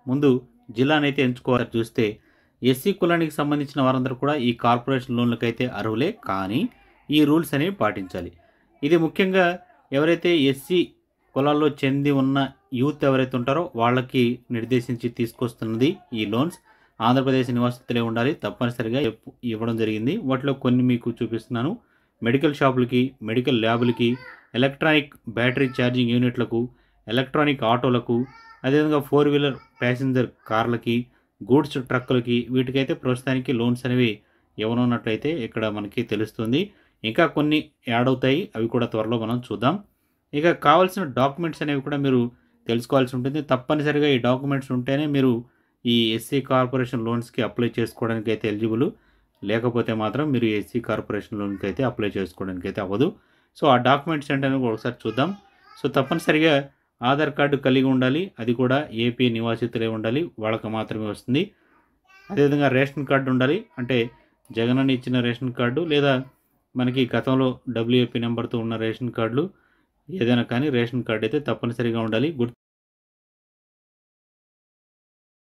ముందు జిల్లానైతే ఎంచుకోవాలి. చూస్తే ఎస్సీ కులానికి సంబంధించిన వారందరూ కూడా ఈ కార్పొరేషన్ లోన్లకైతే అర్హులే, కానీ ఈ రూల్స్ అనేవి పాటించాలి. ఇది ముఖ్యంగా ఎవరైతే ఎస్సీ కులాల్లో చెంది ఉన్న యూత్ ఎవరైతే ఉంటారో వాళ్ళకి నిర్దేశించి తీసుకొస్తున్నది ఈ లోన్స్. ఆంధ్రప్రదేశ్ నివాసితులే ఉండాలి, తప్పనిసరిగా ఇవ్వడం జరిగింది. వాటిలో కొన్ని మీకు చూపిస్తున్నాను. మెడికల్ షాపులకి, మెడికల్ ల్యాబులకి, ఎలక్ట్రానిక్ బ్యాటరీ ఛార్జింగ్ యూనిట్లకు, ఎలక్ట్రానిక్ ఆటోలకు, అదేవిధంగా 4 వీలర్ ప్యాసింజర్ కార్లకి, గూడ్స్ ట్రక్కులకి, వీటికైతే ప్రస్తుతానికి లోన్స్ అనేవి ఇవ్వనున్నట్లయితే ఇక్కడ మనకి తెలుస్తుంది. ఇంకా కొన్ని యాడ్ అవుతాయి, అవి కూడా త్వరలో మనం చూద్దాం. ఇక కావాల్సిన డాక్యుమెంట్స్ అనేవి కూడా మీరు తెలుసుకోవాల్సి ఉంటుంది. తప్పనిసరిగా ఈ డాక్యుమెంట్స్ ఉంటేనే మీరు ఈ ఎస్సీ కార్పొరేషన్ లోన్స్కి అప్లై చేసుకోవడానికి అయితే ఎలిజిబుల్, లేకపోతే మాత్రం మీరు ఎస్సీ కార్పొరేషన్ లోన్కి అయితే అప్లై చేసుకోవడానికి అయితే అవ్వదు. సో ఆ డాక్యుమెంట్స్ ఏంటనేది ఒకసారి చూద్దాం. సో తప్పనిసరిగా ఆధార్ కార్డు కలిగి ఉండాలి, అది కూడా ఏపీ నివాసితులే ఉండాలి, వాళ్ళకి మాత్రమే వస్తుంది. అదేవిధంగా రేషన్ కార్డు ఉండాలి, అంటే జగనన్న ఇచ్చిన రేషన్ కార్డు లేదా మనకి గతంలో WAP నెంబర్తో ఉన్న రేషన్ కార్డులు ఏదైనా కానీ రేషన్ కార్డు అయితే తప్పనిసరిగా ఉండాలి.